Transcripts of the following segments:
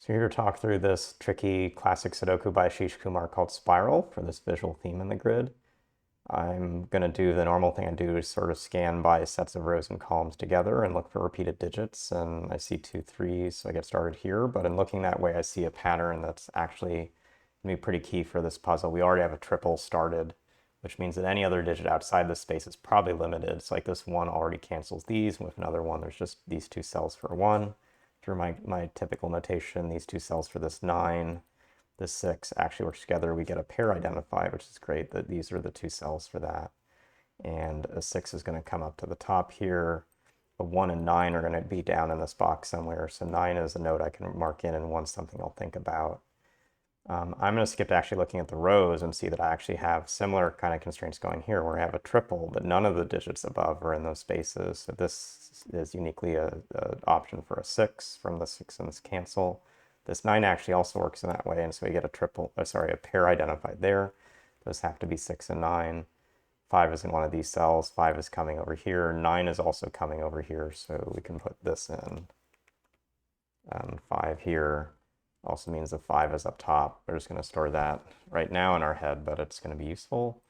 So here to talk through this tricky classic Sudoku by Ashish Kumar called Spiral for this visual theme in the grid. I'm going to do the normal thing I do is sort of scan by sets of rows and columns together and look for repeated digits. And I see 2 3s, so I get started here. But in looking that way, I see a pattern that's actually going to be pretty key for this puzzle. We already have a triple started, which means that any other digit outside this space is probably limited. It's like this 1 already cancels these. With another 1, there's just these 2 cells for 1. Through my typical notation, these 2 cells for this 9, this 6 actually works together. We get a pair identified, which is great that these are the 2 cells for that. And a 6 is going to come up to the top here. A 1 and 9 are going to be down in this box somewhere. So 9 is a node I can mark in, and 1's something I'll think about. I'm going to skip to actually looking at the rows and see that I actually have similar kind of constraints going here, where I have a triple, but none of the digits above are in those spaces. So this is uniquely an option for a 6 from the 6 and this cancel. This 9 actually also works in that way, and so we get a pair identified there. Those have to be 6 and 9. 5 is in one of these cells. 5 is coming over here. 9 is also coming over here, so we can put this in. 5 here. Also means the 5 is up top. We're just going to store that right now in our head, but it's going to be useful.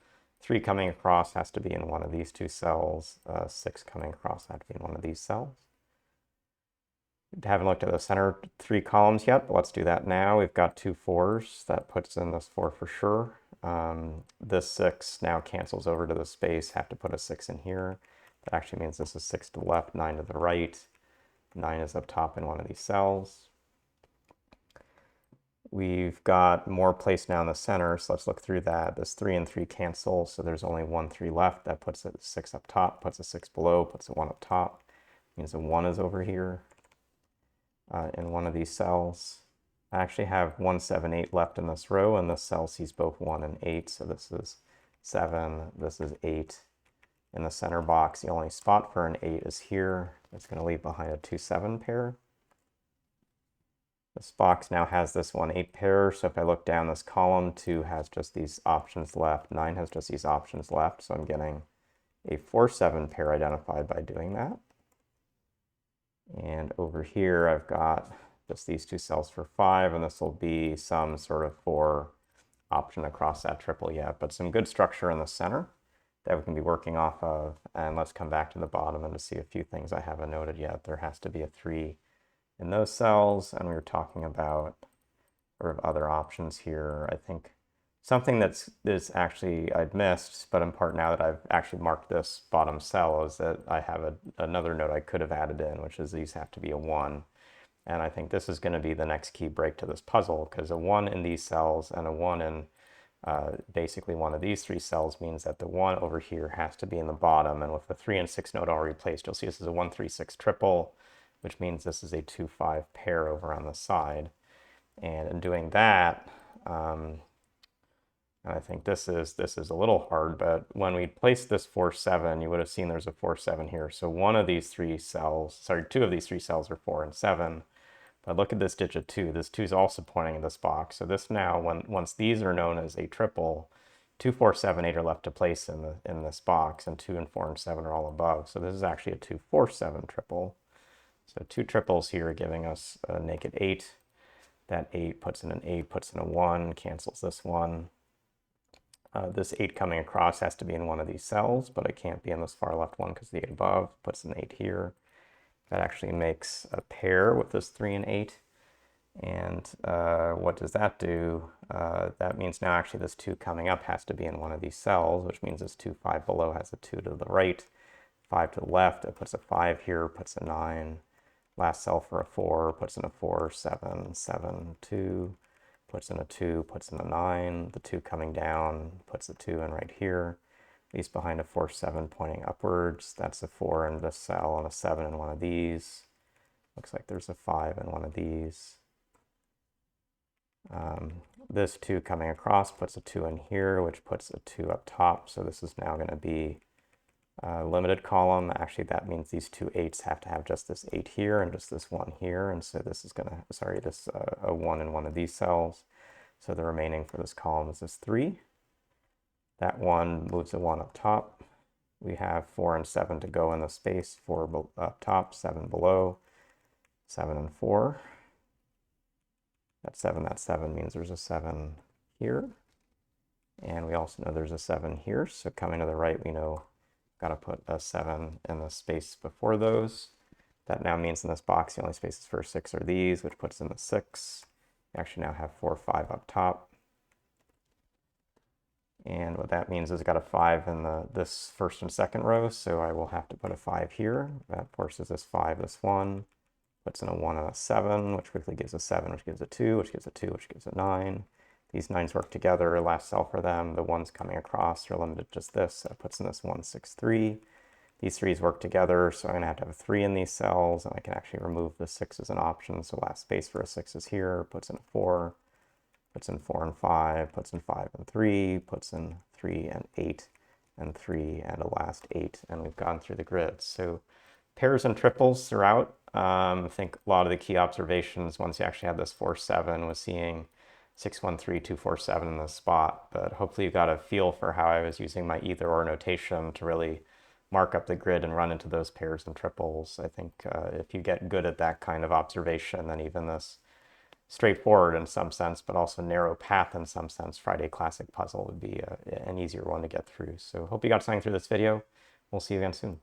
3 coming across has to be in one of these 2 cells. 6 coming across has to be in one of these cells. We haven't looked at the center 3 columns yet, but let's do that now. We've got 2 4s. That puts in this 4 for sure. This 6 now cancels over to the space. Have to put a 6 in here. That actually means this is 6 to the left, 9 to the right. 9 is up top in one of these cells. We've got more place now in the center, so let's look through that. This 3 and 3 cancel, so there's only 1 3 left. That puts a 6 up top, puts a 6 below, puts a 1 up top. Means a 1 is over here in one of these cells. I actually have 1 7 8 left in this row, and this cell sees both 1 and 8, so this is 7, this is 8. In the center box, the only spot for an 8 is here. It's going to leave behind a 2 7 pair. This box now has this 1 8 pair, so if I look down this column, 2 has just these options left, 9 has just these options left, so I'm getting a 4 7 pair identified by doing that. And over here I've got just these 2 cells for 5, and this will be some sort of 4 option across that triple yet, but some good structure in the center that we can be working off of. And let's come back to the bottom and to see a few things I haven't noted yet. There has to be a 3 in those cells, and we were talking about sort of other options here. I think something that's actually I'd missed, but in part now that I've actually marked this bottom cell, is that I have another node I could have added in, which is these have to be a 1. And I think this is going to be the next key break to this puzzle, because a 1 in these cells and a 1 in basically one of these 3 cells means that the 1 over here has to be in the bottom. And with the 3 and 6 node already placed, you'll see this is a 1 3 6 triple, which means this is a 2 5 pair over on the side. And in doing that, and I think this is a little hard, but when we placed this 4 7, you would have seen there's a 4 7 here. So one of these 3 cells, sorry, 2 of these 3 cells are 4 and 7. But look at this digit 2. This 2 is also pointing in this box. So this now, once these are known as a triple, 2 4 7 8 are left to place in this box, and 2 and 4 and 7 are all above. So this is actually a 2 4 7 triple. So 2 triples here giving us a naked 8. That 8 puts in an 8, puts in a 1, cancels this 1. This 8 coming across has to be in one of these cells, but it can't be in this far left one because the 8 above puts an 8 here. That actually makes a pair with this 3 and 8. And what does that do? That means now actually this 2 coming up has to be in one of these cells, which means this 2 5 below has a 2 to the right, 5 to the left. It puts a 5 here, puts a 9. Last cell for a 4, puts in a 4, 7, 7, 2, puts in a 2, puts in a 9. The 2 coming down, puts a 2 in right here. Leaves behind a 4 7 pointing upwards. That's a 4 in this cell and a 7 in one of these. Looks like there's a 5 in one of these. This 2 coming across puts a 2 in here, which puts a 2 up top. So this is now going to be a limited column. Actually, that means these 2 8s have to have just this 8 here and just this 1 here. And so this is going to, sorry, this a 1 in one of these cells. So the remaining for this column is this 3. That 1 moves a 1 up top. We have 4 and 7 to go in the space, 4 up top, 7 below, 7 and 4. that 7 means there's a 7 here. And we also know there's a 7 here. So coming to the right, we know got to put a 7 in the space before those. That now means in this box, the only spaces for 6 are these, which puts in the 6. We actually now have 4, 5 up top. And what that means is I've got a 5 in this first and second row, so I will have to put a 5 here. That forces this 5, this 1, puts in a 1 and a 7, which quickly gives a 7, which gives a 2, which gives a 2, which gives a 9. These 9s work together, last cell for them. The 1s coming across are limited to just this, so that puts in this 1, 6, 3. These 3s work together, so I'm going to have a 3 in these cells, and I can actually remove the 6 as an option. So last space for a 6 is here, puts in a 4, puts in 4 and 5, puts in 5 and 3, puts in 3 and 8, and 3 and a last 8, and we've gone through the grid. So pairs and triples throughout. I think a lot of the key observations once you actually had this 4, 7 was seeing 6, 1, 3, 2, 4, 7 in this spot, but hopefully you got a feel for how I was using my either or notation to really mark up the grid and run into those pairs and triples. I think if you get good at that kind of observation, then even this straightforward in some sense, but also narrow path in some sense, Friday Classic puzzle would be an easier one to get through. So hope you got something through this video. We'll see you again soon.